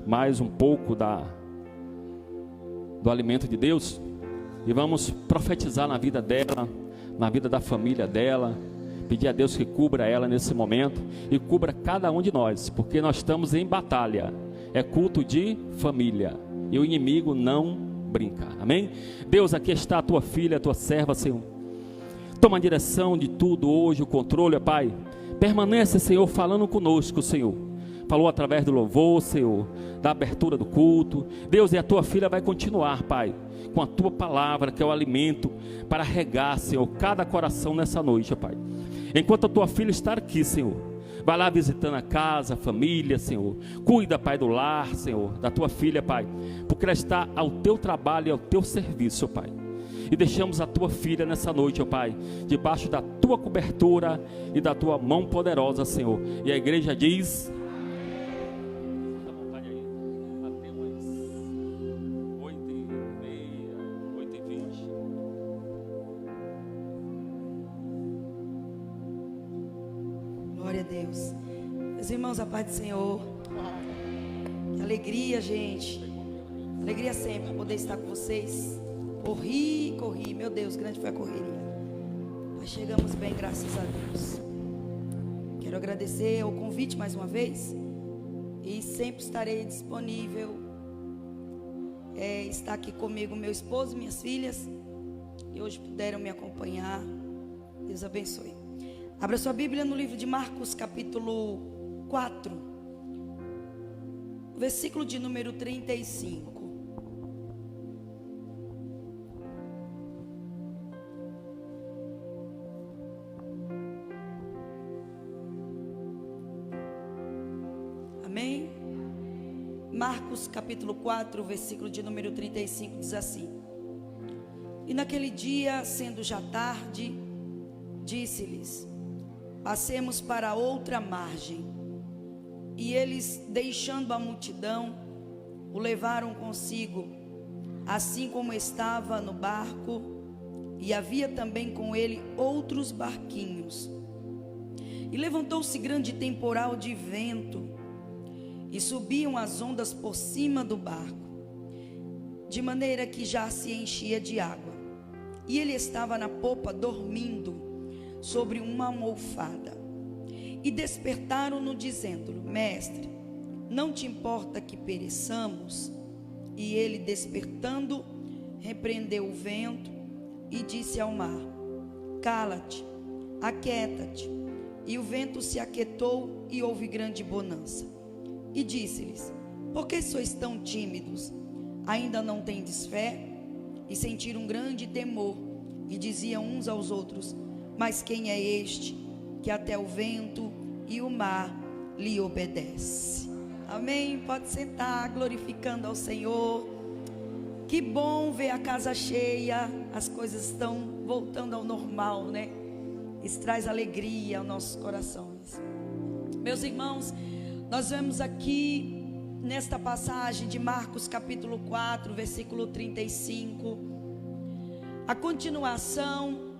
mais um pouco do alimento de Deus e vamos profetizar na vida dela, na vida da família dela, pedir a Deus que cubra ela nesse momento e cubra cada um de nós, porque nós estamos em batalha, é culto de família e o inimigo não brinca, amém? Deus, aqui está a tua filha, a tua serva, Senhor, toma a direção de tudo hoje, o controle, Pai, permanece, Senhor, falando conosco, Senhor, falou através do louvor, Senhor, da abertura do culto, Deus, e a tua filha vai continuar, Pai, com a tua palavra, que é o alimento para regar, Senhor, cada coração nessa noite, Pai. Enquanto a tua filha está aqui, Senhor, vai lá visitando a casa, a família, Senhor. Cuida, Pai, do lar, Senhor, da tua filha, Pai, porque ela está ao teu trabalho e ao teu serviço, Pai. E deixamos a tua filha nessa noite, ó Pai, debaixo da tua cobertura e da tua mão poderosa, Senhor. E a igreja diz... A paz do Senhor, que alegria, gente, alegria sempre poder estar com vocês. Corri, meu Deus, grande foi a correria, mas chegamos bem, graças a Deus. Quero agradecer o convite mais uma vez e sempre estarei disponível. Está aqui comigo meu esposo e minhas filhas, e hoje puderam me acompanhar. Deus abençoe. Abra sua Bíblia no livro de Marcos, capítulo 4, versículo de número 35. Amém? Marcos capítulo 4, versículo de número 35 diz assim: E naquele dia, sendo já tarde, disse-lhes: Passemos para outra margem. E eles, deixando a multidão, o levaram consigo, assim como estava no barco, e havia também com ele outros barquinhos. E levantou-se grande temporal de vento, e subiam as ondas por cima do barco, de maneira que já se enchia de água. E ele estava na popa, dormindo sobre uma almofada. E despertaram-no, dizendo-lhe: Mestre, não te importa que pereçamos? E ele, despertando, repreendeu o vento e disse ao mar: Cala-te, aquieta-te. E o vento se aquietou e houve grande bonança. E disse-lhes: Por que sois tão tímidos? Ainda não tendes fé? E sentiram um grande temor, e diziam uns aos outros: Mas quem é este, que até o vento e o mar lhe obedece? Amém? Pode sentar, glorificando ao Senhor. Que bom ver a casa cheia. As coisas estão voltando ao normal, né? Isso traz alegria aos nossos corações. Meus irmãos, nós vemos aqui nesta passagem de Marcos capítulo 4, versículo 35, a continuação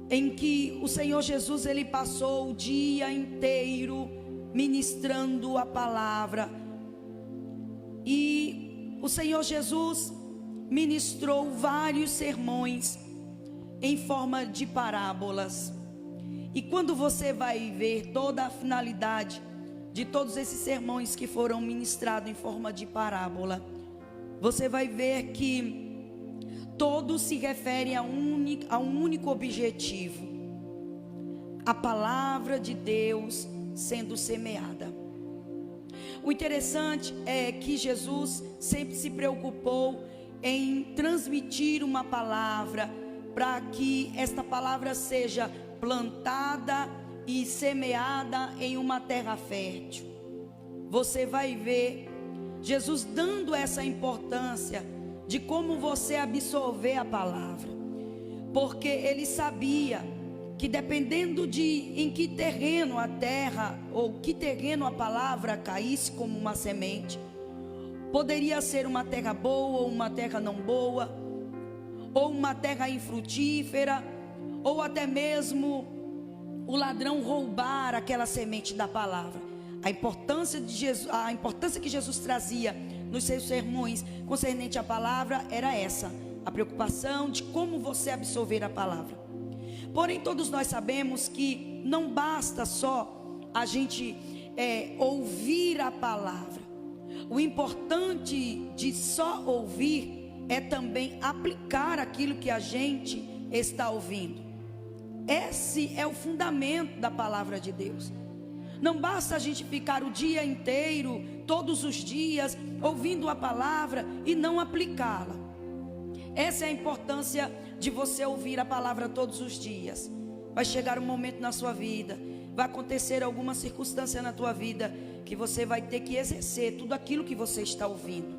em que o Senhor Jesus, ele passou o dia inteiro ministrando a palavra. E o Senhor Jesus ministrou vários sermões em forma de parábolas. E quando você vai ver toda a finalidade de todos esses sermões que foram ministrados em forma de parábola, você vai ver que todos se referem a um único objetivo: a palavra de Deus sendo semeada. O interessante é que Jesus sempre se preocupou em transmitir uma palavra, para que esta palavra seja plantada e semeada em uma terra fértil. Você vai ver Jesus dando essa importância de como você absorver a palavra, porque ele sabia que dependendo de em que terreno a terra, ou que terreno a palavra caísse como uma semente, poderia ser uma terra boa ou uma terra não boa, ou uma terra infrutífera, ou até mesmo o ladrão roubar aquela semente da palavra. A importância que Jesus trazia nos seus sermões concernente à palavra era essa: a preocupação de como você absorver a palavra. Porém, todos nós sabemos que não basta só a gente ouvir a palavra. O importante de só ouvir é também aplicar aquilo que a gente está ouvindo. Esse é o fundamento da palavra de Deus. Não basta a gente ficar o dia inteiro, todos os dias, ouvindo a palavra e não aplicá-la. Essa é a importância de você ouvir a palavra todos os dias. Vai chegar um momento na sua vida, vai acontecer alguma circunstância na tua vida, que você vai ter que exercer tudo aquilo que você está ouvindo.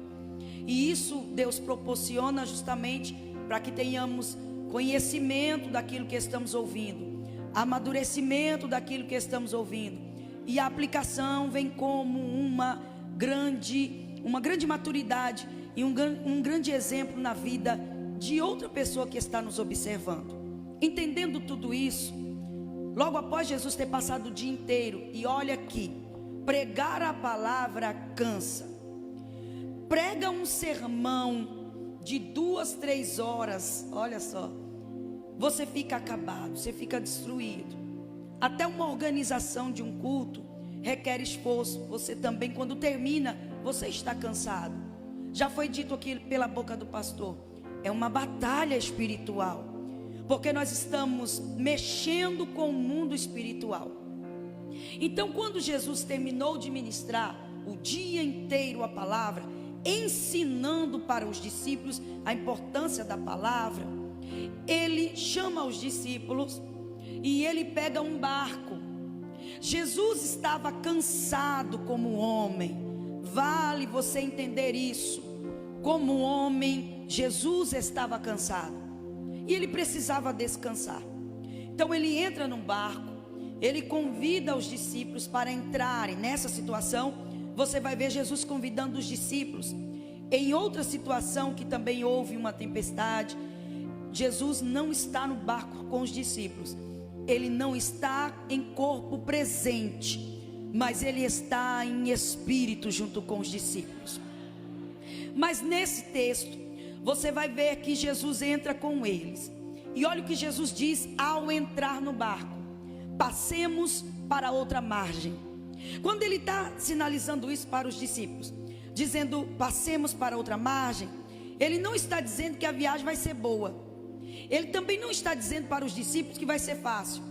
E isso Deus proporciona justamente para que tenhamos conhecimento daquilo que estamos ouvindo, amadurecimento daquilo que estamos ouvindo. E a aplicação vem como uma grande maturidade e um grande exemplo na vida de outra pessoa que está nos observando. Entendendo tudo isso, logo após Jesus ter passado o dia inteiro, e olha aqui, pregar a palavra cansa. Prega um sermão de 2, 3 horas, olha só, você fica acabado, você fica destruído. Até uma organização de um culto requer esforço. Você também, quando termina, você está cansado. Já foi dito aqui pela boca do pastor, é uma batalha espiritual, porque nós estamos mexendo com o mundo espiritual. Então, quando Jesus terminou de ministrar o dia inteiro a palavra, ensinando para os discípulos a importância da palavra, ele chama os discípulos e ele pega um barco. Jesus estava cansado como homem. Vale você entender isso. Como homem, Jesus estava cansado e ele precisava descansar. Então ele entra num barco, ele convida os discípulos para entrarem nessa situação. Você vai ver Jesus convidando os discípulos. Em outra situação que também houve uma tempestade, Jesus não está no barco com os discípulos. Ele não está em corpo presente, mas ele está em espírito junto com os discípulos. Mas nesse texto, você vai ver que Jesus entra com eles. E olha o que Jesus diz ao entrar no barco: passemos para outra margem. Quando ele está sinalizando isso para os discípulos, dizendo passemos para outra margem, ele não está dizendo que a viagem vai ser boa. Ele também não está dizendo para os discípulos que vai ser fácil.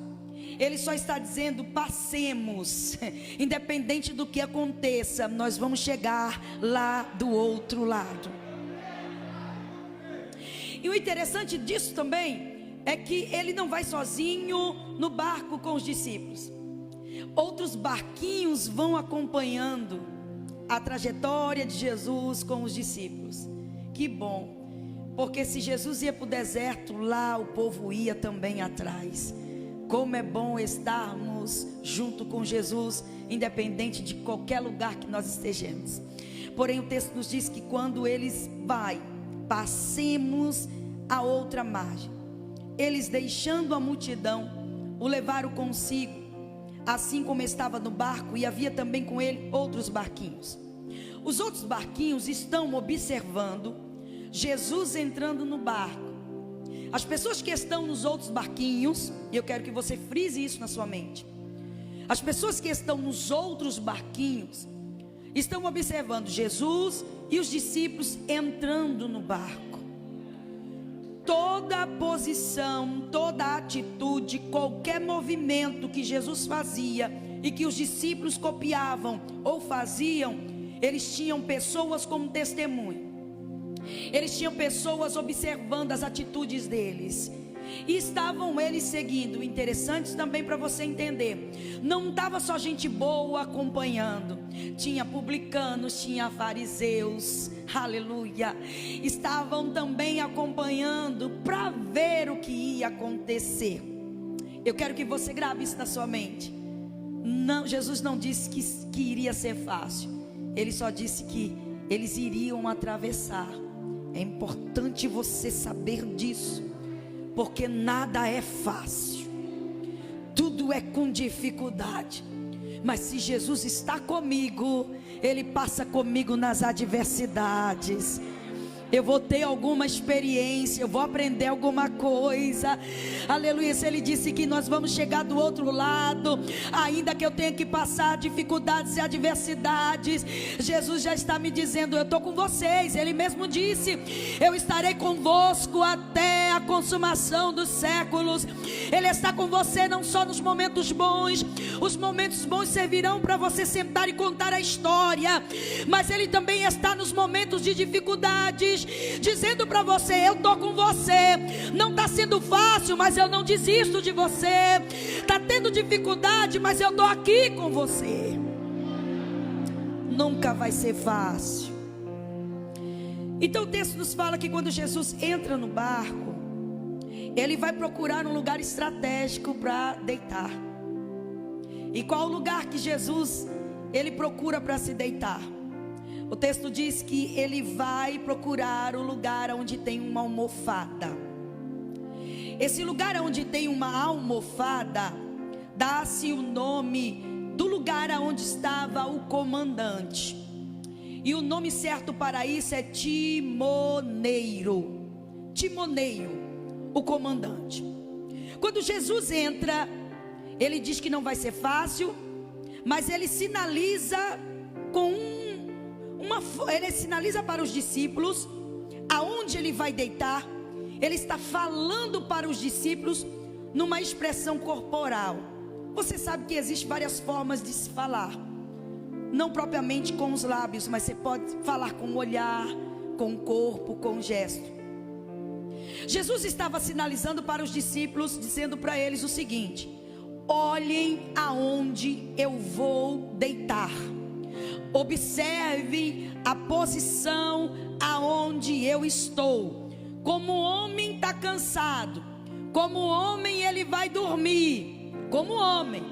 Ele só está dizendo passemos. Independente do que aconteça, nós vamos chegar lá do outro lado. E o interessante disso também é que ele não vai sozinho no barco com os discípulos. Outros barquinhos vão acompanhando a trajetória de Jesus com os discípulos. Que bom, porque se Jesus ia para o deserto, lá o povo ia também atrás. Como é bom estarmos junto com Jesus, independente de qualquer lugar que nós estejamos. Porém, o texto nos diz que quando eles passemos a outra margem. Eles, deixando a multidão, o levaram consigo, assim como estava no barco, e havia também com ele outros barquinhos. Os outros barquinhos estão observando Jesus entrando no barco. As pessoas que estão nos outros barquinhos, e eu quero que você frise isso na sua mente, as pessoas que estão nos outros barquinhos estão observando Jesus e os discípulos entrando no barco. Toda a posição, toda a atitude, qualquer movimento que Jesus fazia e que os discípulos copiavam ou faziam, eles tinham pessoas como testemunho. Eles tinham pessoas observando as atitudes deles e estavam eles seguindo. Interessante também para você entender, não estava só gente boa acompanhando, tinha publicanos, tinha fariseus, aleluia, estavam também acompanhando para ver o que ia acontecer. Eu quero que você grave isso na sua mente. Não, Jesus não disse que iria ser fácil, ele só disse que eles iriam atravessar. É importante você saber disso, porque nada é fácil, tudo é com dificuldade. Mas se Jesus está comigo, Ele passa comigo nas adversidades. Eu vou ter alguma experiência, eu vou aprender alguma coisa. Aleluia. Se Ele disse que nós vamos chegar do outro lado, ainda que eu tenha que passar dificuldades e adversidades, Jesus já está me dizendo: eu estou com vocês. Ele mesmo disse: eu estarei convosco até a consumação dos séculos. Ele está com você não só nos momentos bons. Os momentos bons servirão para você sentar e contar a história, mas Ele também está nos momentos de dificuldades, dizendo para você: eu estou com você. Não está sendo fácil, mas eu não desisto de você. Está tendo dificuldade, mas eu estou aqui com você. Nunca vai ser fácil. Então o texto nos fala que quando Jesus entra no barco, Ele vai procurar um lugar estratégico para deitar. E qual o lugar que Jesus Ele procura para se deitar? O texto diz que Ele vai procurar o lugar onde tem uma almofada. Esse lugar onde tem uma almofada, dá-se o nome do lugar onde estava o comandante. E o nome certo para isso é timoneiro. Timoneio, o comandante. Quando Jesus entra, Ele diz que não vai ser fácil, mas Ele sinaliza Ele sinaliza para os discípulos aonde Ele vai deitar. Ele está falando para os discípulos numa expressão corporal. Você sabe que existem várias formas de se falar, não propriamente com os lábios, mas você pode falar com o olhar, com o corpo, com o gesto. Jesus estava sinalizando para os discípulos, dizendo para eles o seguinte: olhem aonde eu vou deitar. Observe a posição aonde eu estou. Como o homem está cansado, como o homem ele vai dormir, como homem.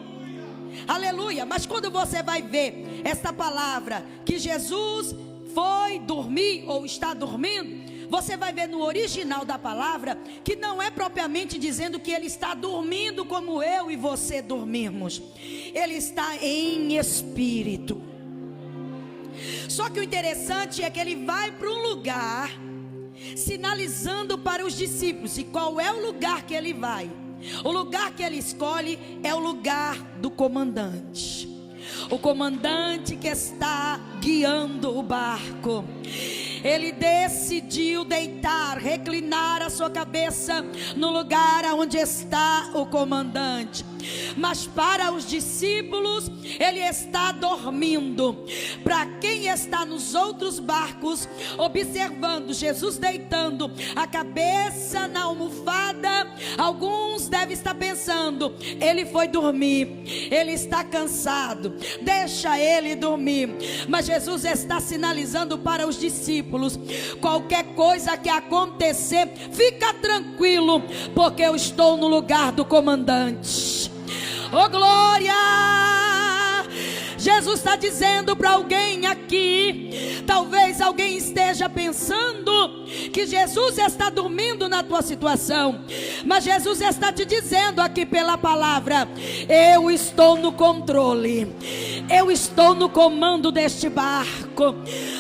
Aleluia. Mas quando você vai ver esta palavra que Jesus foi dormir ou está dormindo, você vai ver no original da palavra que não é propriamente dizendo que Ele está dormindo como eu e você dormimos. Ele está em espírito. Só que o interessante é que Ele vai para um lugar sinalizando para os discípulos. E qual é o lugar que Ele vai? O lugar que Ele escolhe é o lugar do comandante. O comandante que está guiando o barco. Ele decidiu deitar, reclinar a sua cabeça no lugar onde está o comandante. Mas para os discípulos, Ele está dormindo. Para quem está nos outros barcos, observando Jesus deitando a cabeça na almofada, alguns devem estar pensando: Ele foi dormir, Ele está cansado, deixa Ele dormir. Mas Jesus está sinalizando para os discípulos: qualquer coisa que acontecer, fica tranquilo, porque eu estou no lugar do comandante. Oh glória! Jesus está dizendo para alguém aqui, talvez alguém esteja pensando que Jesus está dormindo na tua situação, mas Jesus está te dizendo aqui pela palavra: eu estou no controle, eu estou no comando deste barco.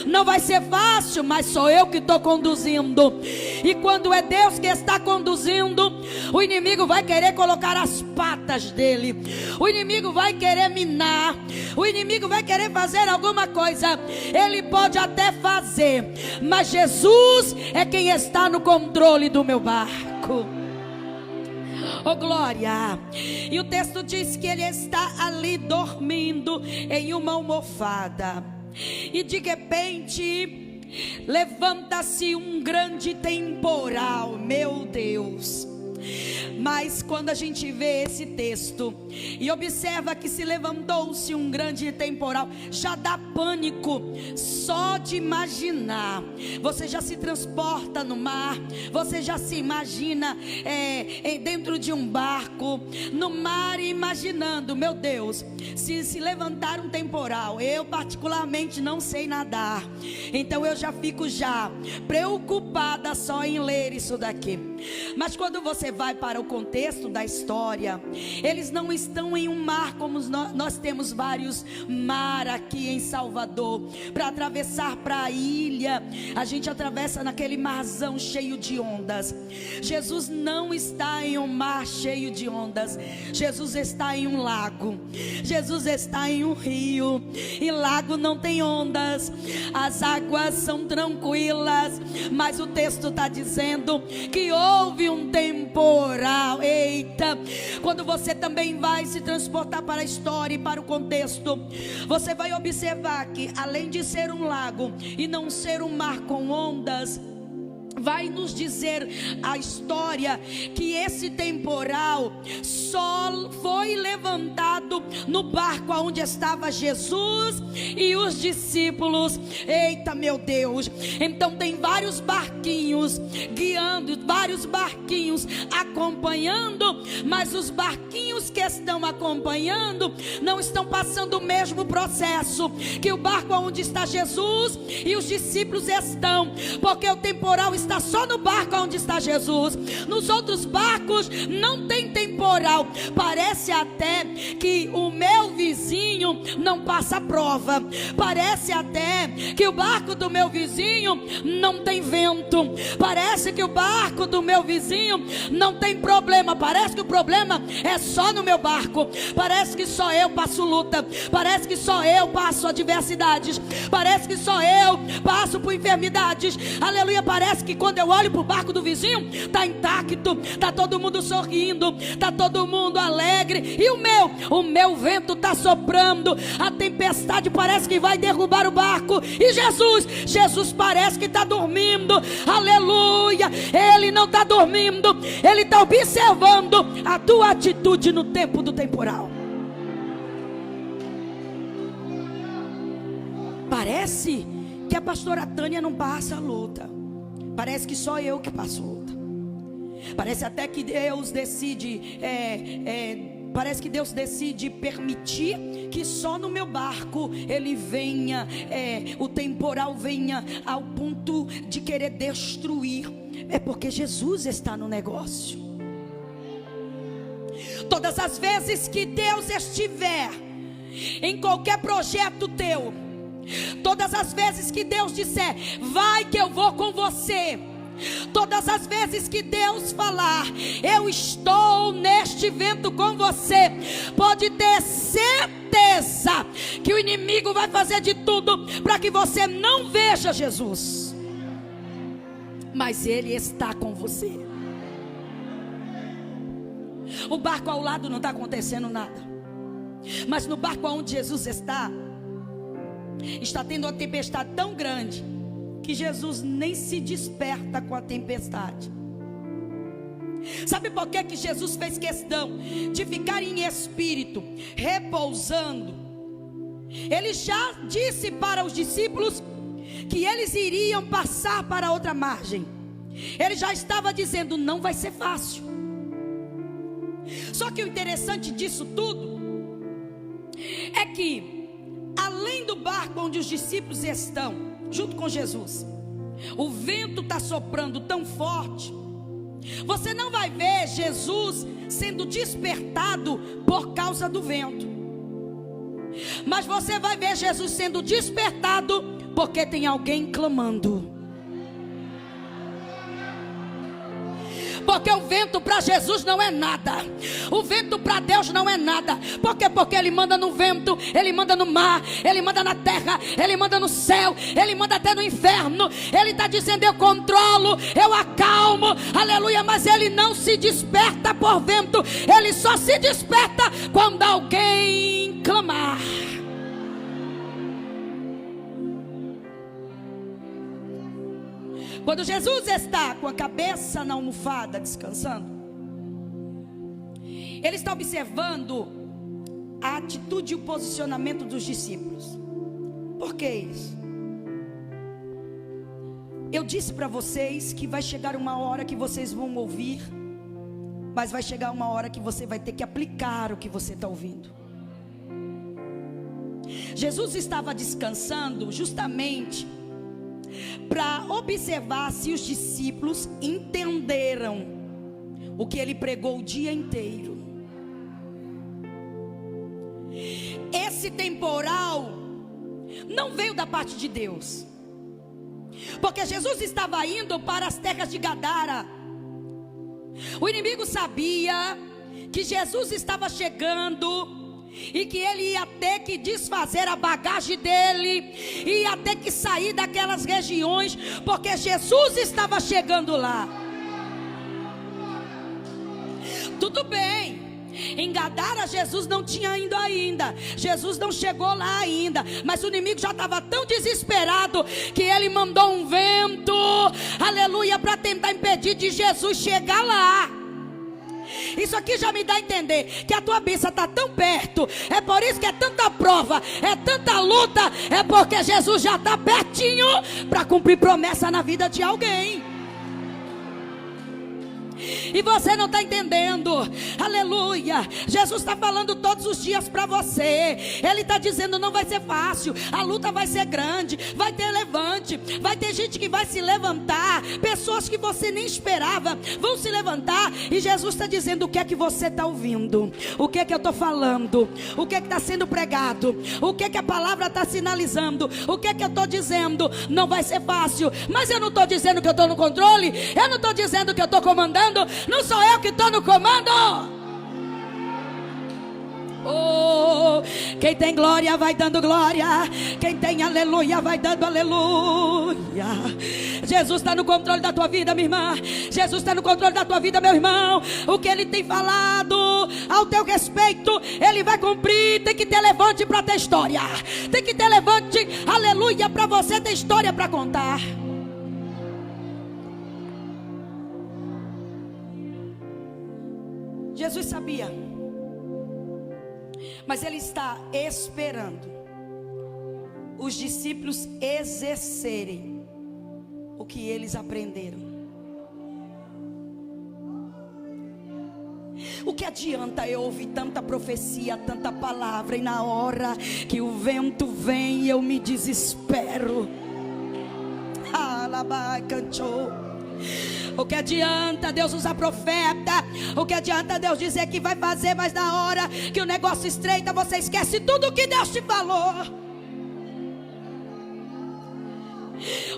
Não vai ser fácil, mas sou eu que estou conduzindo. E quando é Deus que está conduzindo, o inimigo vai querer colocar as patas dele, o inimigo vai querer minar, o inimigo vai querer fazer alguma coisa. Ele pode até fazer, mas Jesus é quem está no controle do meu barco. Oh glória! E o texto diz que ele está ali dormindo em uma almofada. E de repente levanta-se um grande temporal. Meu Deus! Mas quando a gente vê esse texto e observa que se levantou-se um grande temporal, já dá pânico só de imaginar. Você já se transporta no mar, você já se imagina dentro de um barco, no mar, imaginando: meu Deus, se levantar um temporal. Eu particularmente não sei nadar, então eu já fico preocupada só em ler isso daqui. Mas quando você vai para o contexto da história, eles não estão em um mar como nós temos vários mar aqui em Salvador. Para atravessar para a ilha, a gente atravessa naquele marzão cheio de ondas. Jesus não está em um mar cheio de ondas. Jesus está em um lago. Jesus está em um rio. E lago não tem ondas. As águas são tranquilas. Mas o texto está dizendo que houve um temporal. Eita! Quando você também vai se transportar para a história e para o contexto, você vai observar que além de ser um lago e não ser um mar com ondas, vai nos dizer a história que esse temporal só foi levantado no barco onde estava Jesus e os discípulos. Eita, meu Deus! Então tem vários barquinhos guiando, vários barquinhos acompanhando, mas os barquinhos que estão acompanhando não estão passando o mesmo processo que o barco onde está Jesus e os discípulos estão, porque o temporal está só no barco onde está Jesus. Nos outros barcos não tem temporal. Parece até que o meu vizinho não passa prova. Parece até que o barco do meu vizinho não tem vento. Parece que o barco do meu vizinho não tem problema. Parece que o problema é só no meu barco. Parece que só eu passo luta. Parece que só eu passo adversidades. Parece que só eu passo por enfermidades. Aleluia. Parece que quando eu olho para o barco do vizinho, está intacto, está todo mundo sorrindo, está todo mundo alegre. E o meu vento está soprando, a tempestade parece que vai derrubar o barco. E Jesus parece que está dormindo. Aleluia. Ele não está dormindo, ele está observando a tua atitude no tempo do temporal. Parece que a pastora Tânia não passa a luta. Parece que só eu que passo luta. Parece até que Deus decide parece que Deus decide permitir que só no meu barco ele venha, o temporal venha ao ponto de querer destruir. É porque Jesus está no negócio. Todas as vezes que Deus estiver em qualquer projeto teu, todas as vezes que Deus disser, vai que eu vou com você, todas as vezes que Deus falar, eu estou neste vento com você, pode ter certeza que o inimigo vai fazer de tudo para que você não veja Jesus, mas ele está com você. O barco ao lado não está acontecendo nada, mas no barco onde Jesus está tendo uma tempestade tão grande que Jesus nem se desperta com a tempestade. Sabe por que Jesus fez questão de ficar em espírito, repousando? Ele já disse para os discípulos que eles iriam passar para outra margem. Ele já estava dizendo, não vai ser fácil. Só que o interessante disso tudo é que além do barco onde os discípulos estão, junto com Jesus, o vento está soprando tão forte. Você não vai ver Jesus sendo despertado por causa do vento, mas você vai ver Jesus sendo despertado porque tem alguém clamando. Porque o vento para Jesus não é nada. O vento para Deus não é nada. Por quê? Porque Ele manda no vento, Ele manda no mar, Ele manda na terra, Ele manda no céu, Ele manda até no inferno. Ele está dizendo, eu controlo, eu acalmo, aleluia. Mas Ele não se desperta por vento. Ele só se desperta quando alguém clamar. Quando Jesus está com a cabeça na almofada descansando, Ele está observando a atitude e o posicionamento dos discípulos. Por que isso? Eu disse para vocês que vai chegar uma hora que vocês vão ouvir, mas vai chegar uma hora que você vai ter que aplicar o que você está ouvindo. Jesus estava descansando justamente para observar se os discípulos entenderam o que ele pregou o dia inteiro. Esse temporal não veio da parte de Deus, porque Jesus estava indo para as terras de Gadara. O inimigo sabia que Jesus estava chegando e que ele ia ter que desfazer a bagagem dele, ia ter que sair daquelas regiões, porque Jesus estava chegando lá. Tudo bem, em Gadara Jesus não tinha ido ainda, Jesus não chegou lá ainda, mas o inimigo já estava tão desesperado que ele mandou um vento, aleluia, para tentar impedir de Jesus chegar lá. Isso aqui já me dá a entender que a tua bênção está tão perto. É por isso que é tanta prova, é tanta luta. É porque Jesus já está pertinho para cumprir promessa na vida de alguém. E você não está entendendo, aleluia. Jesus está falando todos os dias para você. Ele está dizendo: não vai ser fácil, a luta vai ser grande, vai ter levante, vai ter gente que vai se levantar, pessoas que você nem esperava vão se levantar. E Jesus está dizendo: o que é que você está ouvindo? O que é que eu estou falando? O que é que está sendo pregado? O que é que a palavra está sinalizando? O que é que eu estou dizendo? Não vai ser fácil, mas eu não estou dizendo que eu estou no controle, eu não estou dizendo que eu estou comandando. Não sou eu que estou no comando. Oh, quem tem glória vai dando glória, quem tem aleluia vai dando aleluia. Jesus está no controle da tua vida, minha irmã. Jesus está no controle da tua vida, meu irmão. O que Ele tem falado ao teu respeito, Ele vai cumprir. Tem que ter levante para ter história. Tem que ter levante, aleluia, para você ter história para contar. Jesus sabia, mas Ele está esperando os discípulos exercerem o que eles aprenderam. O que adianta eu ouvir tanta profecia, tanta palavra, e na hora que o vento vem eu me desespero? O que adianta Deus usar profeta? O que adianta Deus dizer que vai fazer, mas na hora que o negócio estreita você esquece tudo o que Deus te falou?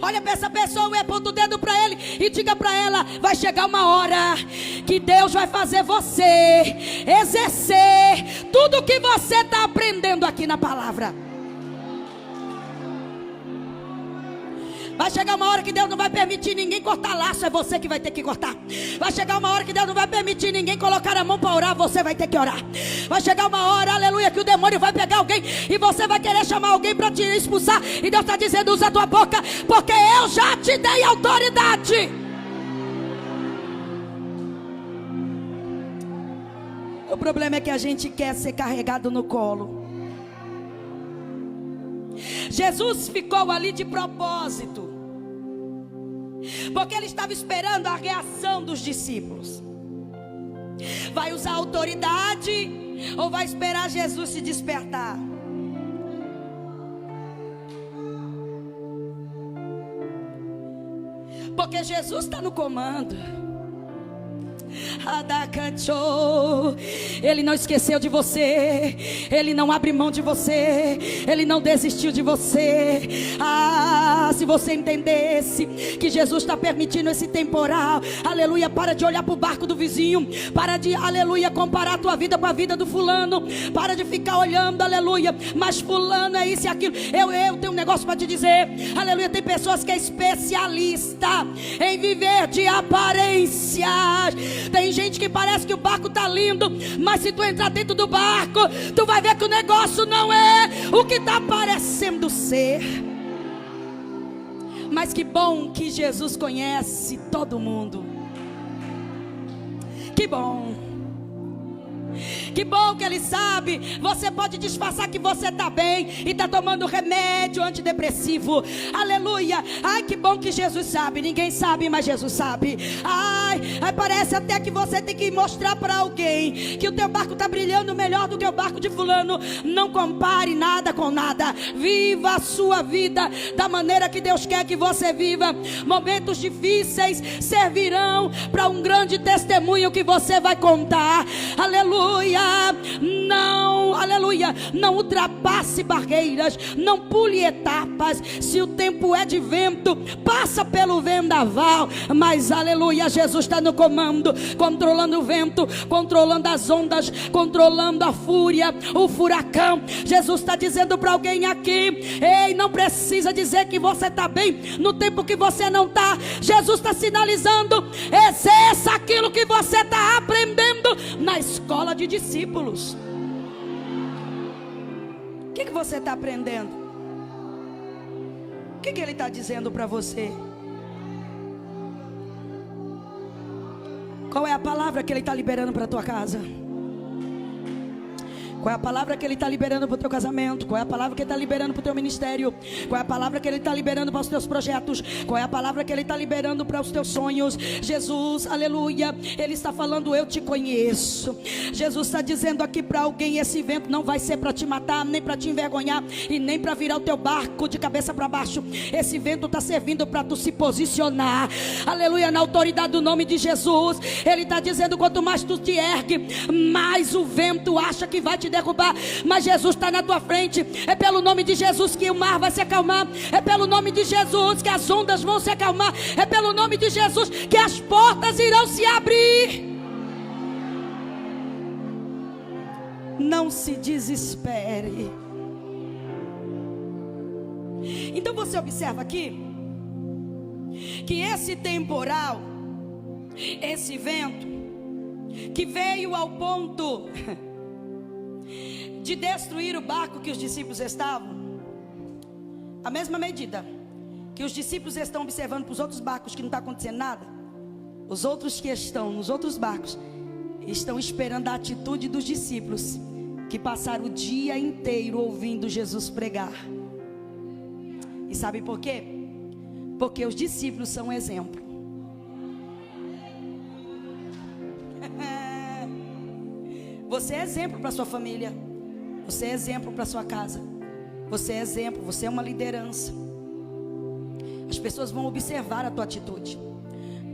Olha para essa pessoa e aponta o dedo para ele e diga para ela: vai chegar uma hora que Deus vai fazer você exercer tudo o que você está aprendendo aqui na palavra. Vai chegar uma hora que Deus não vai permitir ninguém cortar laço, é você que vai ter que cortar. Vai chegar uma hora que Deus não vai permitir ninguém colocar a mão para orar, você vai ter que orar. Vai chegar uma hora, aleluia, que o demônio vai pegar alguém e você vai querer chamar alguém para te expulsar. E Deus está dizendo: usa a tua boca, porque eu já te dei autoridade. O problema é que a gente quer ser carregado no colo. Jesus ficou ali de propósito, porque Ele estava esperando a reação dos discípulos. Vai usar autoridade ou vai esperar Jesus se despertar? Porque Jesus está no comando. Ele não esqueceu de você, Ele não abre mão de você, Ele não desistiu de você. Se você entendesse que Jesus está permitindo esse temporal, aleluia, para de olhar para o barco do vizinho, para de, aleluia, comparar a tua vida com a vida do fulano, para de ficar olhando, aleluia, mas fulano é isso e aquilo. Eu tenho um negócio para te dizer, aleluia. Tem pessoas que é especialista em viver de aparências. Tem gente que parece que o barco está lindo, mas se tu entrar dentro do barco, tu vai ver que o negócio não é o que está parecendo ser. Mas que bom que Jesus conhece todo mundo. Que bom Que bom que Ele sabe. Você pode disfarçar que você está bem e está tomando remédio antidepressivo. Aleluia. Ai, que bom que Jesus sabe. Ninguém sabe, mas Jesus sabe. Ai, parece até que você tem que mostrar para alguém que o teu barco está brilhando melhor do que o barco de fulano. Não compare nada com nada. Viva a sua vida da maneira que Deus quer que você viva. Momentos difíceis servirão para um grande testemunho que você vai contar. Aleluia. Não, aleluia, não ultrapasse barreiras, não pule etapas. Se o tempo é de vento, passa pelo vendaval, mas aleluia, Jesus está no comando, controlando o vento, controlando as ondas, controlando a fúria, o furacão. Jesus está dizendo para alguém aqui: ei, não precisa dizer que você está bem no tempo que você não está. Jesus está sinalizando: exerça aquilo que você está aprendendo na escola de discípulos. O que você está aprendendo? O que Ele está dizendo para você? Qual é a palavra que Ele está liberando para a tua casa? Qual é a palavra que Ele está liberando para o teu casamento? Qual é a palavra que Ele está liberando para o teu ministério? Qual é a palavra que Ele está liberando para os teus projetos? Qual é a palavra que Ele está liberando para os teus sonhos? Jesus, aleluia, Ele está falando: eu te conheço. Jesus está dizendo aqui para alguém: esse vento não vai ser para te matar, nem para te envergonhar, e nem para virar o teu barco de cabeça para baixo. Esse vento está servindo para tu se posicionar, aleluia, na autoridade do nome de Jesus. Ele está dizendo: quanto mais tu te ergue, mais o vento acha que vai te derrubar, mas Jesus está na tua frente. É pelo nome de Jesus que o mar vai se acalmar, é pelo nome de Jesus que as ondas vão se acalmar, é pelo nome de Jesus que as portas irão se abrir. Não se desespere. Então você observa aqui que esse temporal, esse vento que veio ao ponto de destruir o barco que os discípulos estavam, a mesma medida que os discípulos estão observando para os outros barcos que não está acontecendo nada, os outros que estão nos outros barcos estão esperando a atitude dos discípulos, que passaram o dia inteiro ouvindo Jesus pregar. E sabe por quê? Porque os discípulos são um exemplo. Você é exemplo para sua família. Você é exemplo para sua casa. Você é exemplo, você é uma liderança. As pessoas vão observar a tua atitude.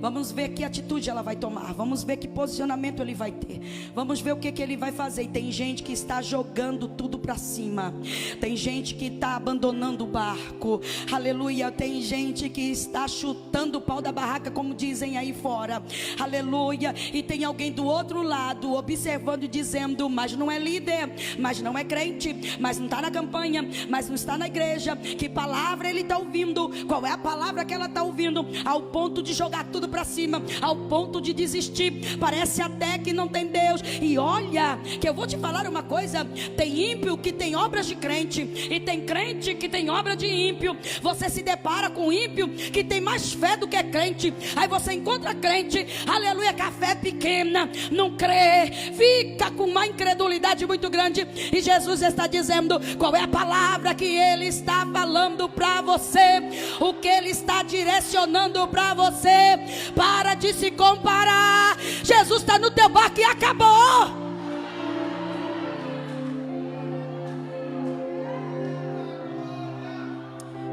Vamos ver que atitude ela vai tomar. Vamos ver que posicionamento ele vai ter. Vamos ver o que ele vai fazer. E tem gente que está jogando tudo para cima. Tem gente que está abandonando o barco. Aleluia. Tem gente que está chutando o pau da barraca, como dizem aí fora. Aleluia. E tem alguém do outro lado observando e dizendo: mas não é líder, mas não é crente, mas não está na campanha, mas não está na igreja. Que palavra ele está ouvindo? Qual é a palavra que ela está ouvindo? Ao ponto de jogar tudo para cima, ao ponto de desistir. Parece até que não tem Deus. E olha, que eu vou te falar uma coisa: tem ímpio que tem obras de crente, e tem crente que tem obra de ímpio. Você se depara com ímpio que tem mais fé do que crente. Aí você encontra crente, aleluia, com a fé pequena, não crê, fica com uma incredulidade muito grande. E Jesus está dizendo: qual é a palavra que Ele está falando para você? O que Ele está direcionando para você? Para de se comparar. Jesus está no teu barco e acabou.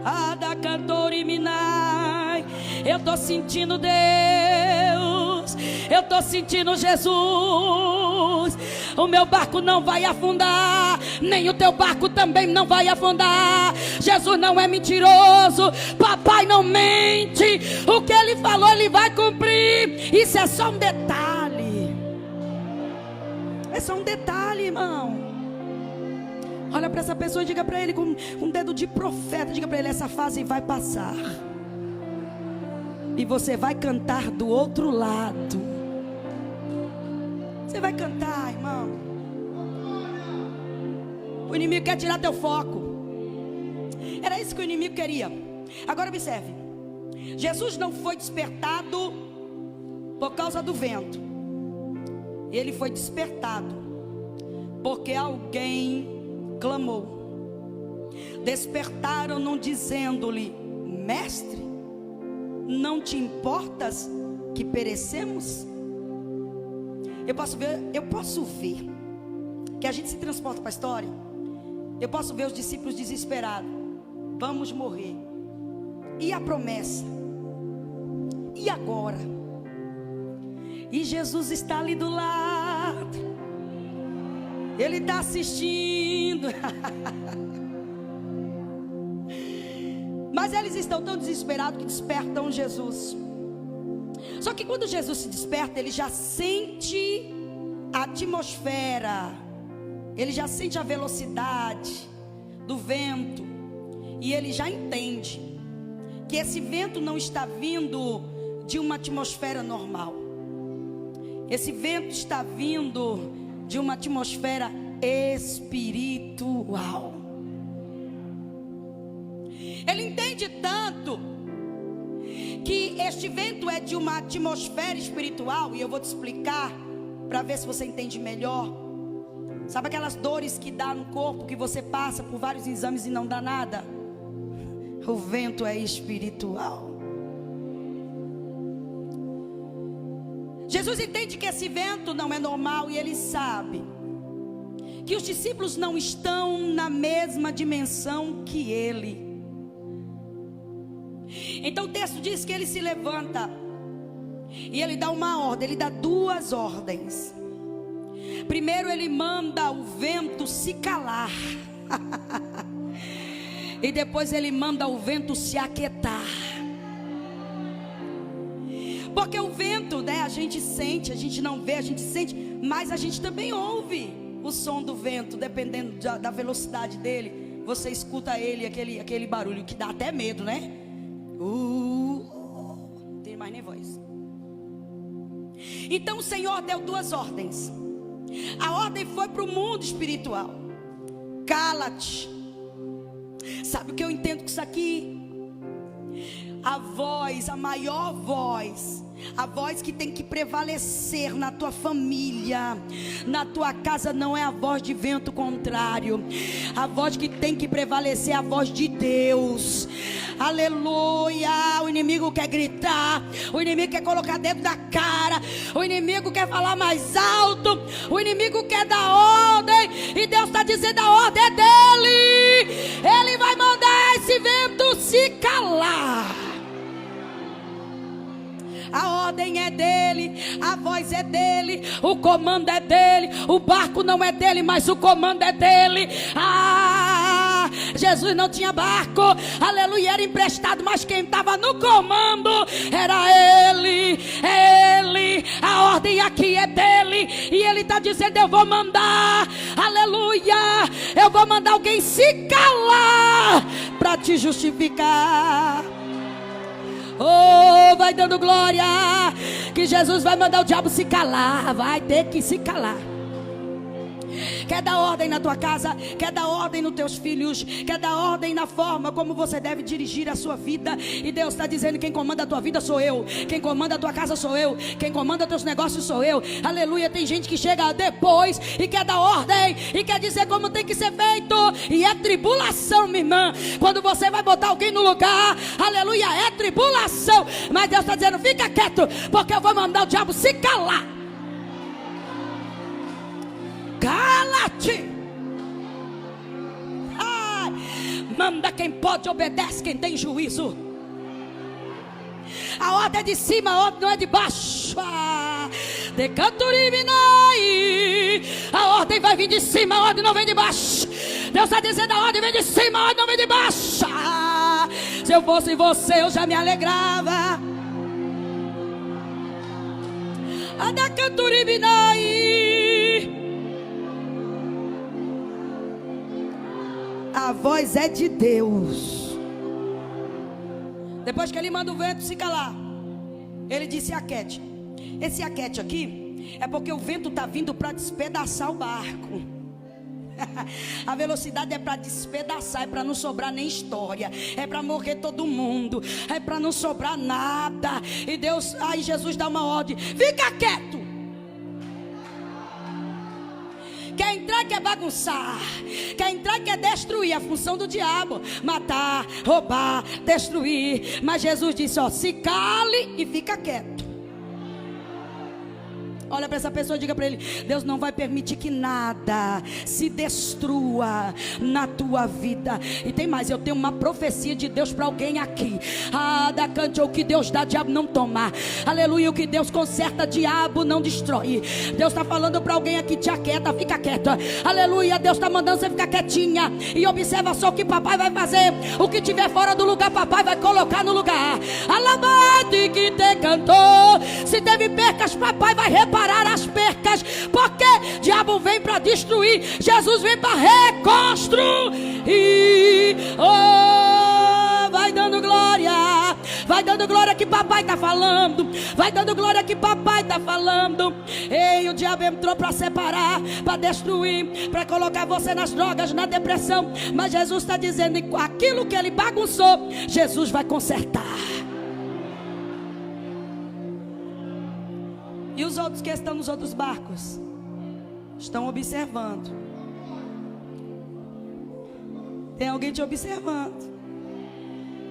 Ada cantor e minai. Eu estou sentindo Deus. Eu estou sentindo Jesus. O meu barco não vai afundar, nem o teu barco também não vai afundar. Jesus não é mentiroso, papai não mente. O que ele falou ele vai cumprir. Isso é só um detalhe. É só um detalhe, irmão. Olha para essa pessoa e diga para ele com um dedo de profeta, diga para ele: essa fase vai passar e você vai cantar do outro lado. Você vai cantar, irmão. O inimigo quer tirar teu foco. Era isso que o inimigo queria. Agora observe: Jesus não foi despertado por causa do vento. Ele foi despertado porque alguém clamou. Despertaram-no dizendo-lhe: Mestre, não te importas que perecemos? Eu posso ver que a gente se transporta para a história. Eu posso ver os discípulos desesperados. Vamos morrer. E a promessa? E agora? E Jesus está ali do lado. Ele está assistindo. Mas eles estão tão desesperados que despertam Jesus. Só que quando Jesus se desperta, ele já sente a atmosfera, ele já sente a velocidade do vento, e ele já entende que esse vento não está vindo de uma atmosfera normal. Esse vento está vindo de uma atmosfera espiritual. Ele entende tanto que este vento é de uma atmosfera espiritual, e eu vou te explicar para ver se você entende melhor. Sabe aquelas dores que dá no corpo, que você passa por vários exames e não dá nada? O vento é espiritual. Jesus entende que esse vento não é normal, e ele sabe que os discípulos não estão na mesma dimensão que ele. Então o texto diz que ele se levanta e ele dá uma ordem, ele dá duas ordens. Primeiro ele manda o vento se calar. E depois ele manda o vento se aquietar. Porque o vento, né, a gente sente, a gente não vê, a gente sente, mas a gente também ouve o som do vento, dependendo da velocidade dele. Você escuta ele, aquele barulho que dá até medo, né? Não tem mais nem voz. Então o Senhor deu duas ordens. A ordem foi para o mundo espiritual: cala-te. Sabe o que eu entendo com isso aqui? A voz, a maior voz, a voz que tem que prevalecer na tua família, na tua casa, não é a voz de vento contrário. A voz que tem que prevalecer é a voz de Deus. Aleluia. O inimigo quer gritar, o inimigo quer colocar dentro da cara, o inimigo quer falar mais alto, o inimigo quer dar ordem, e Deus está dizendo: a ordem é dele. Ele vai mandar esse vento se calar. A ordem é dele, a voz é dele, o comando é dele. O barco não é dele, mas o comando é dele. Jesus não tinha barco, aleluia, era emprestado, mas quem estava no comando era ele. É ele, a ordem aqui é dele. E ele está dizendo: eu vou mandar, aleluia, eu vou mandar alguém se calar para te justificar. Oh, vai dando glória, que Jesus vai mandar o diabo se calar. Vai ter que se calar. Quer dar ordem na tua casa, quer dar ordem nos teus filhos, quer dar ordem na forma como você deve dirigir a sua vida. E Deus está dizendo: quem comanda a tua vida sou eu, quem comanda a tua casa sou eu, quem comanda teus negócios sou eu. Aleluia. Tem gente que chega depois e quer dar ordem e quer dizer como tem que ser feito, e é tribulação, minha irmã, quando você vai botar alguém no lugar. Aleluia, é tribulação. Mas Deus está dizendo: fica quieto, porque eu vou mandar o diabo se calar. Cala-te. Manda quem pode, obedece quem tem juízo. A ordem é de cima, a ordem não é de baixo. A ordem vai vir de cima, a ordem não vem de baixo. Deus está dizendo: a ordem vem de cima, a ordem não vem de baixo. Se eu fosse você, eu já me alegrava. A voz é de Deus. Depois que ele manda o vento se calar, ele disse: aquete. Esse aquete aqui é porque o vento está vindo para despedaçar o barco. A velocidade é para despedaçar, é para não sobrar nem história, é para morrer todo mundo, é para não sobrar nada. E Deus, aí Jesus dá uma ordem: fica quieto. Quer entrar entrar e quer bagunçar, quer entrar e quer destruir. A função do diabo: matar, roubar, destruir. Mas Jesus disse: ó, se cale e fica quieto. Olha para essa pessoa e diga para ele: Deus não vai permitir que nada se destrua na tua vida. E tem mais, eu tenho uma profecia de Deus para alguém aqui. Da cante: o que Deus dá, diabo não toma. Aleluia. O que Deus conserta, diabo não destrói. Deus está falando para alguém aqui: te aquieta, fica quieta. Aleluia. Deus está mandando você ficar quietinha e observa só o que papai vai fazer. O que tiver fora do lugar, papai vai colocar no lugar. Alabado que te cantou. Se teve percas, papai vai reparar as percas, porque diabo vem para destruir, Jesus vem para reconstruir. Oh, vai dando glória que papai está falando, vai dando glória que papai está falando. Ei, o diabo entrou para separar, para destruir, para colocar você nas drogas, na depressão, mas Jesus está dizendo que aquilo que ele bagunçou, Jesus vai consertar. E os outros que estão nos outros barcos estão observando. Tem alguém te observando.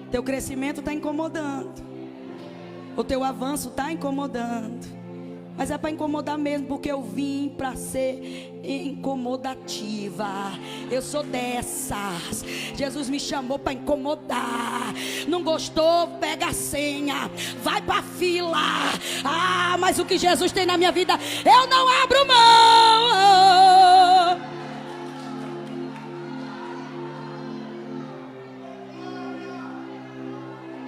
Teu crescimento está incomodando. O teu avanço está incomodando. Mas é para incomodar mesmo, porque eu vim para ser incomodativa. Eu sou dessas. Jesus me chamou para incomodar. Não gostou? Pega a senha, vai para a fila. Mas o que Jesus tem na minha vida, eu não abro mão.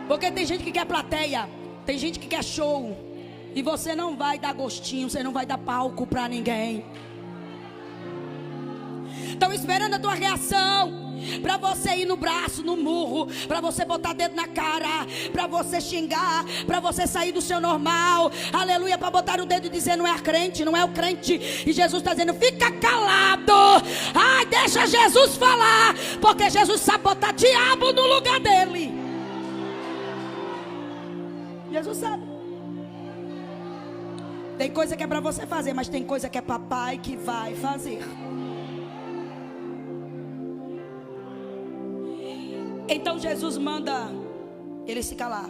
Porque tem gente que quer plateia, tem gente que quer show. E você não vai dar gostinho, você não vai dar palco para ninguém. Estão esperando a tua reação para você ir no braço, no murro, para você botar dedo na cara, para você xingar, para você sair do seu normal. Aleluia, para botar o dedo e dizer: não é a crente, não é o crente. E Jesus está dizendo: fica calado. Deixa Jesus falar, porque Jesus sabe botar diabo no lugar dele. Jesus sabe. Tem coisa que é para você fazer, mas tem coisa que é papai que vai fazer. Então Jesus manda ele se calar,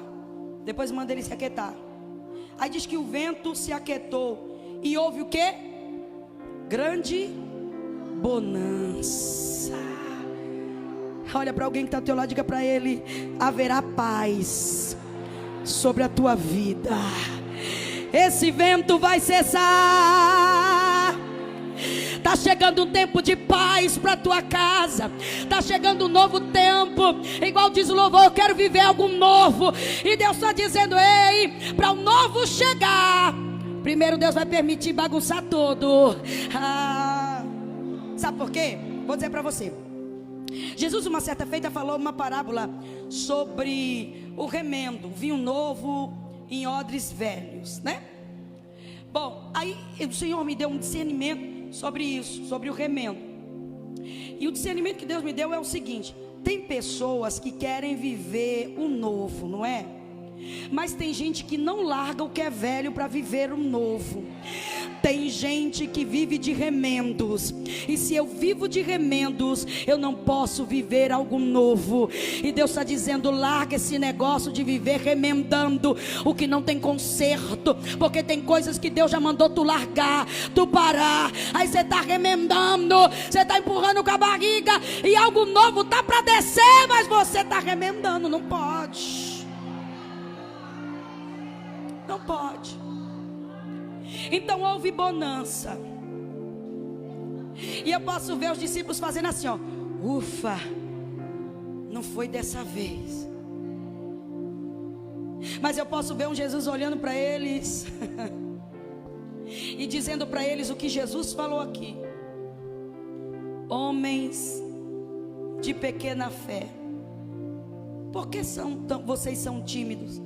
depois manda ele se aquietar. Aí diz que o vento se aquietou e houve o quê? Grande bonança. Olha para alguém que está ao teu lado, diga para ele: haverá paz sobre a tua vida. Esse vento vai cessar. Está chegando um tempo de paz para a tua casa. Está chegando um novo tempo. Igual diz o louvor: eu quero viver algo novo. E Deus está dizendo: ei, para o novo chegar, primeiro Deus vai permitir bagunçar tudo. Sabe por quê? Vou dizer para você. Jesus uma certa feita falou uma parábola sobre o remendo, vinho novo em odres velhos, né? Bom, aí o Senhor me deu um discernimento sobre isso, sobre o remendo. E o discernimento que Deus me deu é o seguinte: tem pessoas que querem viver o novo, não é? Mas tem gente que não larga o que é velho para viver o novo. Tem gente que vive de remendos. E se eu vivo de remendos, eu não posso viver algo novo. E Deus está dizendo: larga esse negócio de viver remendando o que não tem conserto. Porque tem coisas que Deus já mandou tu largar, tu parar. Aí você está remendando, você está empurrando com a barriga, e algo novo está para descer, mas você está remendando. Não pode. Não pode. Então houve bonança. E eu posso ver os discípulos fazendo assim, ó: ufa, não foi dessa vez. Mas eu posso ver um Jesus olhando para eles e dizendo para eles o que Jesus falou aqui: homens de pequena fé, por que vocês são tímidos?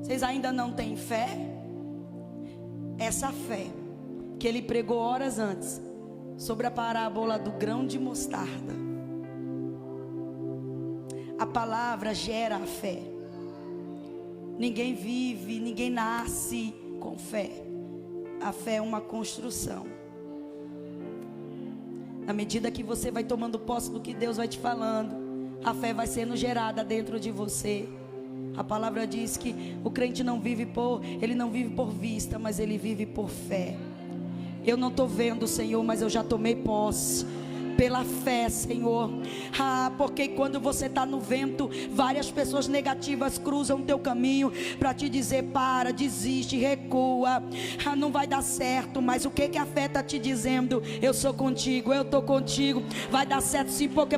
Vocês ainda não têm fé? Essa fé que ele pregou horas antes sobre a parábola do grão de mostarda. A palavra gera a fé. Ninguém vive, ninguém nasce com fé. A fé é uma construção. Na medida que você vai tomando posse do que Deus vai te falando, a fé vai sendo gerada dentro de você. A palavra diz que o crente ele não vive por vista, mas ele vive por fé. Eu não estou vendo, Senhor, mas eu já tomei posse pela fé, Senhor. Porque quando você está no vento, várias pessoas negativas cruzam o teu caminho para te dizer: para, desiste, recua, não vai dar certo. Mas o que a fé está te dizendo? Eu sou contigo, eu estou contigo, vai dar certo sim. Porque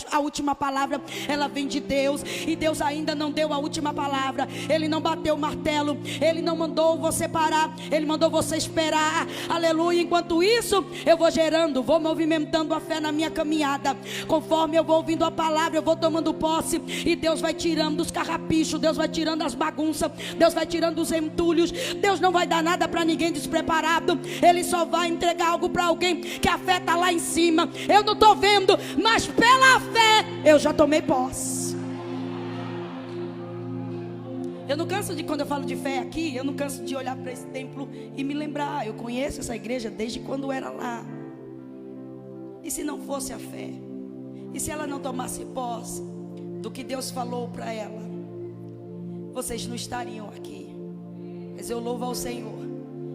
a última palavra, ela vem de Deus, e Deus ainda não deu a última palavra. Ele não bateu o martelo, Ele não mandou você parar, Ele mandou você esperar. Aleluia. Enquanto isso, eu vou gerando, vou movimentando a fé na minha caminhada. Conforme eu vou ouvindo a palavra, eu vou tomando posse, e Deus vai tirando os carrapichos, Deus vai tirando as bagunças, Deus vai tirando os entulhos. Deus não vai dar nada para ninguém despreparado. Ele só vai entregar algo para alguém que a fé está lá em cima. Eu não estou vendo, mas pela fé eu já tomei posse. Eu não canso de, quando eu falo de fé aqui, eu não canso de olhar para esse templo e me lembrar: eu conheço essa igreja desde quando era lá. E se não fosse a fé? E se ela não tomasse posse do que Deus falou para ela? Vocês não estariam aqui. Mas eu louvo ao Senhor,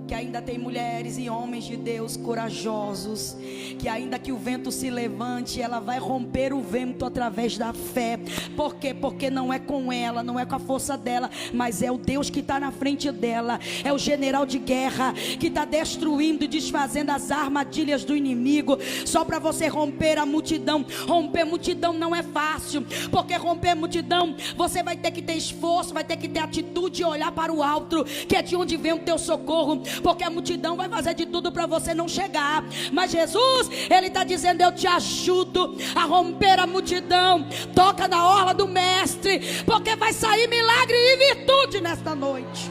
que ainda tem mulheres e homens de Deus corajosos, que ainda que o vento se levante, ela vai romper o vento através da fé. Por quê? Porque não é com ela, não é com a força dela, mas é o Deus que está na frente dela. É o general de guerra que está destruindo e desfazendo as armadilhas do inimigo. Só para você romper a multidão. Romper multidão não é fácil, porque romper multidão, você vai ter que ter esforço, vai ter que ter atitude e olhar para o alto, que é de onde vem o teu socorro. Porque a multidão vai fazer de tudo para você não chegar, mas Jesus, Ele está dizendo: eu te ajudo a romper a multidão. Toca na orla do mestre, porque vai sair milagre e virtude nesta noite.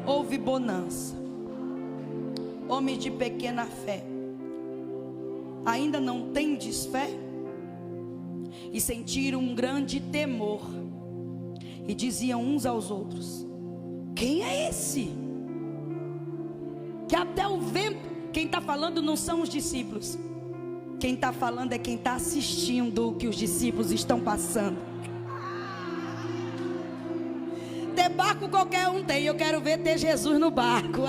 Houve bonança. Homens de pequena fé, ainda não tendes fé? E sentiram um grande temor, e diziam uns aos outros: quem é esse? Que até o vento, quem está falando não são os discípulos, quem está falando é quem está assistindo o que os discípulos estão passando. Ter barco qualquer um tem, eu quero ver ter Jesus no barco.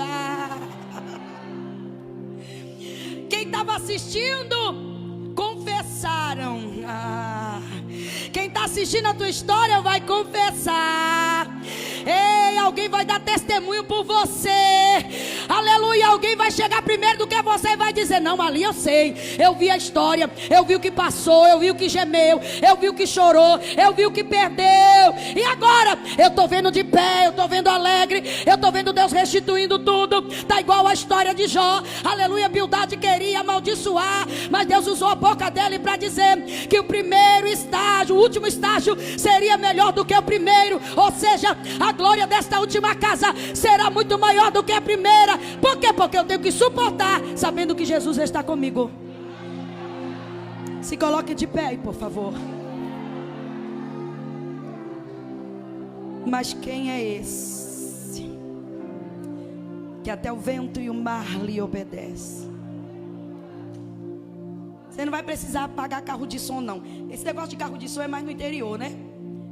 Quem estava assistindo, confessaram. Quem está assistindo a tua história vai confessar. Ei, alguém vai dar testemunho por você. Aleluia, alguém vai chegar primeiro do que você e vai dizer: não, ali eu sei, eu vi a história, eu vi o que passou, eu vi o que gemeu, eu vi o que chorou, eu vi o que perdeu, e agora eu estou vendo de pé, eu estou vendo alegre, eu estou vendo Deus restituindo tudo. Está igual a história de Jó. Aleluia, Bildade queria amaldiçoar, mas Deus usou a boca dele para dizer que o primeiro estágio, o último estágio seria melhor do que o primeiro. Ou seja, a glória desta última casa será muito maior do que a primeira. Por quê? Porque eu tenho que suportar, sabendo que Jesus está comigo. Se coloque de pé aí, por favor. Mas quem é esse que até o vento e o mar lhe obedecem? Você não vai precisar pagar carro de som, não. Esse negócio de carro de som é mais no interior, né?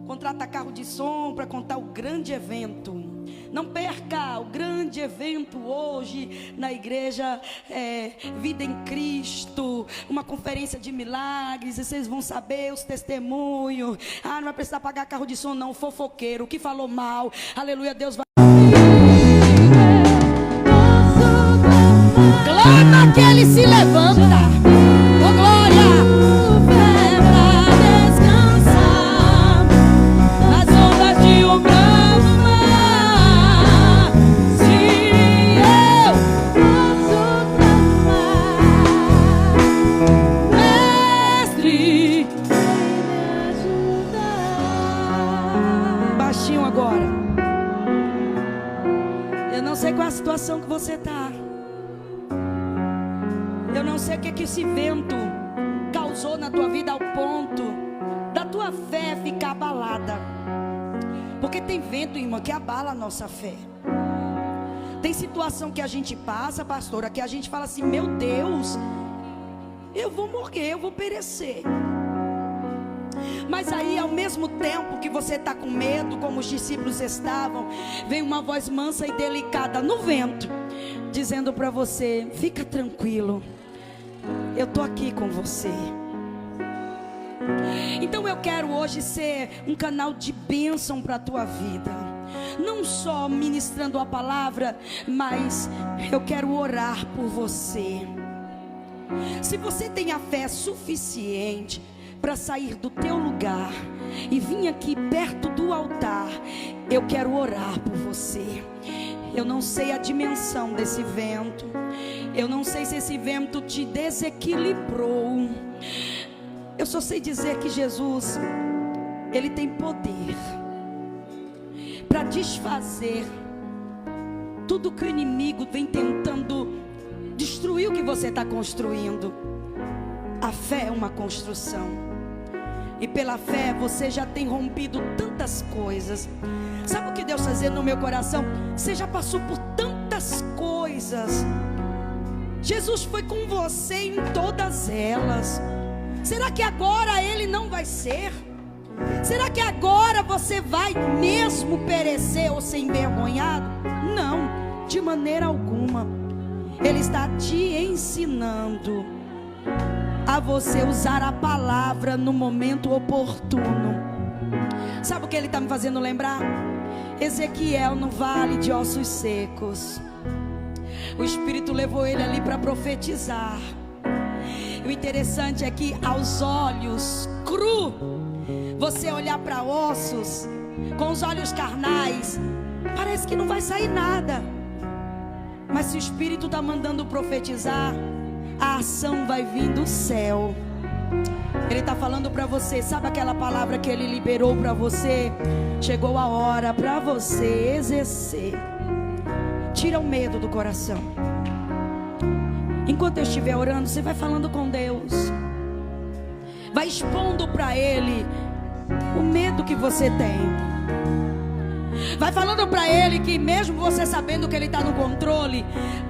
Contrata carro de som para contar o grande evento. Não perca o grande evento hoje na igreja Vida em Cristo, uma conferência de milagres, e vocês vão saber os testemunhos. Não vai precisar pagar carro de som, não. Fofoqueiro, que falou mal, aleluia, Deus vai. Clama que Ele se levanta. Oh, glória! Qual a situação que você está? Eu não sei o que esse vento causou na tua vida ao ponto da tua fé ficar abalada. Porque tem vento, irmã, que abala a nossa fé. Tem situação que a gente passa, pastora, que a gente fala assim: meu Deus, eu vou morrer, eu vou perecer. Mas aí, ao mesmo tempo que você está com medo, como os discípulos estavam, vem uma voz mansa e delicada no vento, dizendo para você: fica tranquilo, eu estou aqui com você. Então eu quero hoje ser um canal de bênção para a tua vida, não só ministrando a palavra, mas eu quero orar por você. Se você tem a fé suficiente para sair do teu lugar e vir aqui perto do altar, eu quero orar por você. Eu não sei a dimensão desse vento, eu não sei se esse vento te desequilibrou. Eu só sei dizer que Jesus, Ele tem poder para desfazer tudo que o inimigo vem tentando destruir o que você está construindo. A fé é uma construção. E pela fé você já tem rompido tantas coisas. Sabe o que Deus está dizendo no meu coração? Você já passou por tantas coisas. Jesus foi com você em todas elas. Será que agora Ele não vai ser? Será que agora você vai mesmo perecer ou ser envergonhado? Não, de maneira alguma. Ele está te ensinando a você usar a palavra no momento oportuno. Sabe o que Ele está me fazendo lembrar? Ezequiel no vale de ossos secos. O Espírito levou ele ali para profetizar. O interessante é que aos olhos cru, você olhar para ossos com os olhos carnais, parece que não vai sair nada. Mas se o Espírito está mandando profetizar, a ação vai vir do céu. Ele está falando para você, sabe aquela palavra que Ele liberou para você? Chegou a hora para você exercer. Tira o medo do coração. Enquanto eu estiver orando, você vai falando com Deus, vai expondo para Ele o medo que você tem. Vai falando para Ele que mesmo você sabendo que Ele está no controle,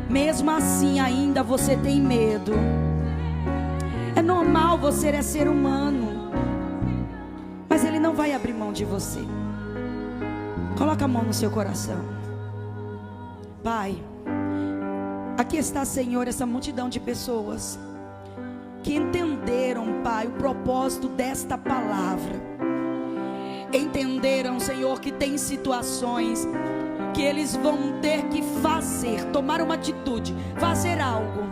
mesmo assim ainda você tem medo. É normal, você é ser humano, mas Ele não vai abrir mão de você. Coloca a mão no seu coração. Pai, aqui está, Senhor, essa multidão de pessoas que entenderam, Pai, o propósito desta palavra. Entenderam, Senhor, que tem situações que eles vão ter que fazer, tomar uma atitude, fazer algo.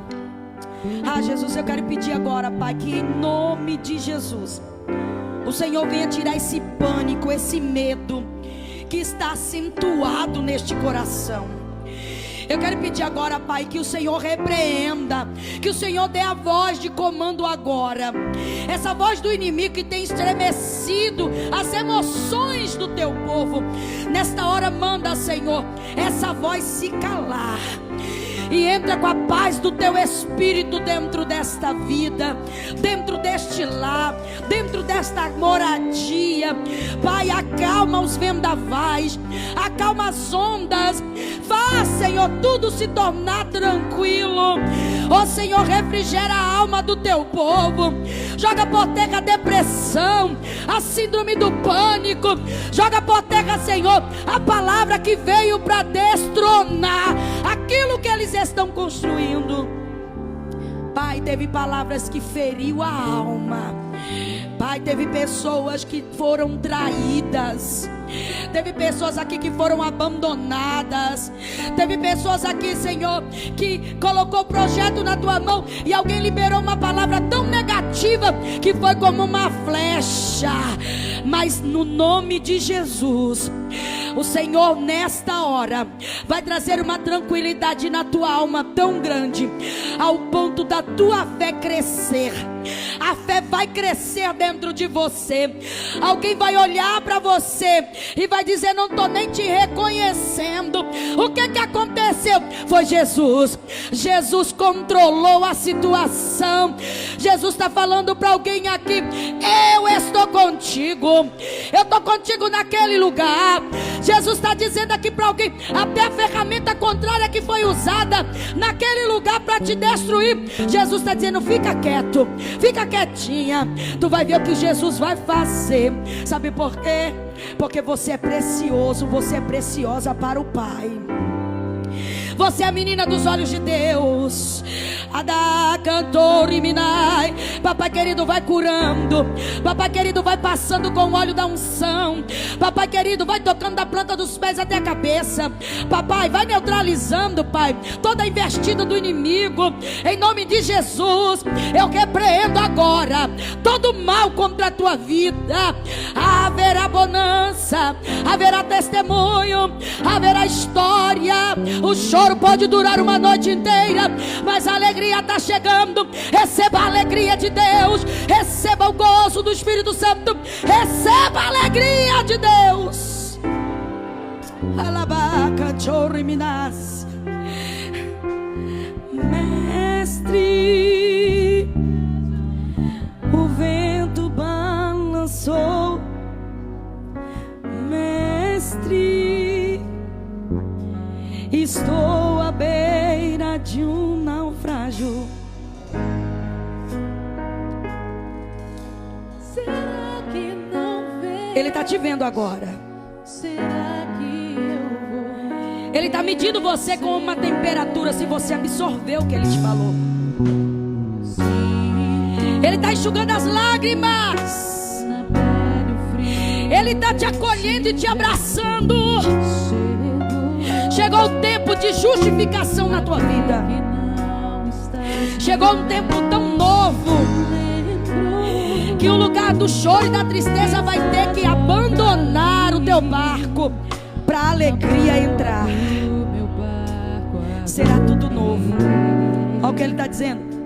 Ah, Jesus, eu quero pedir agora, Pai, que em nome de Jesus o Senhor venha tirar esse pânico, esse medo que está acentuado neste coração. Eu quero pedir agora, Pai, que o Senhor repreenda, que o Senhor dê a voz de comando agora. Essa voz do inimigo que tem estremecido as emoções do teu povo. Nesta hora manda, Senhor, essa voz se calar. E entra com a paz do teu Espírito dentro desta vida, dentro deste lar, dentro desta moradia. Pai, acalma os vendavais, acalma as ondas. Faz, Senhor, tudo se tornar tranquilo. Ó Senhor, refrigera a alma do teu povo. Joga por terra a depressão, a síndrome do pânico. Joga por terra, Senhor, a palavra que veio para destronar aquilo que eles estão construindo. Pai, teve palavras que feriu a alma. Pai, teve pessoas que foram traídas. Teve pessoas aqui que foram abandonadas. Teve pessoas aqui, Senhor, que colocou o projeto na tua mão e alguém liberou uma palavra tão negativa que foi como uma flecha. Mas no nome de Jesus, o Senhor nesta hora vai trazer uma tranquilidade na tua alma tão grande, ao ponto da tua fé crescer. A fé vai crescer dentro de você. Alguém vai olhar para você e vai dizer: não estou nem te reconhecendo. O que aconteceu? Foi Jesus. Jesus controlou a situação. Jesus está falando para alguém aqui: eu estou contigo. Eu estou contigo naquele lugar. Jesus está dizendo aqui para alguém: até a ferramenta contrária que foi usada naquele lugar para te destruir, Jesus está dizendo: fica quieto, fica quietinha, tu vai ver o que Jesus vai fazer. Sabe por quê? Porque você é precioso, você é preciosa para o Pai. Você é a menina dos olhos de Deus. Adá, cantor e minai. Papai querido, vai curando. Papai querido, vai passando com o óleo da unção. Papai querido, vai tocando da planta dos pés até a cabeça. Papai, vai neutralizando, Pai, toda a investida do inimigo. Em nome de Jesus, eu repreendo agora todo mal contra a tua vida. Haverá bonança, haverá testemunho, haverá história. O choro pode durar uma noite inteira, mas a alegria está chegando. Receba a alegria de Deus, receba o gozo do Espírito Santo, receba a alegria de Deus. Alabaca, chorre, minas. Mestre, o vento balançou. Mestre, estou à beira de um naufrágio. Será que não vê? Ele está te vendo agora. Será que eu vou? Ele está medindo você com uma temperatura, se você absorveu o que ele te falou. Ele está enxugando as lágrimas. Ele está te acolhendo e te abraçando. Chegou o tempo de justificação na tua vida. Chegou um tempo tão novo que o lugar do choro e da tristeza vai ter que abandonar o teu barco para a alegria entrar. Será tudo novo. Olha o que ele está dizendo.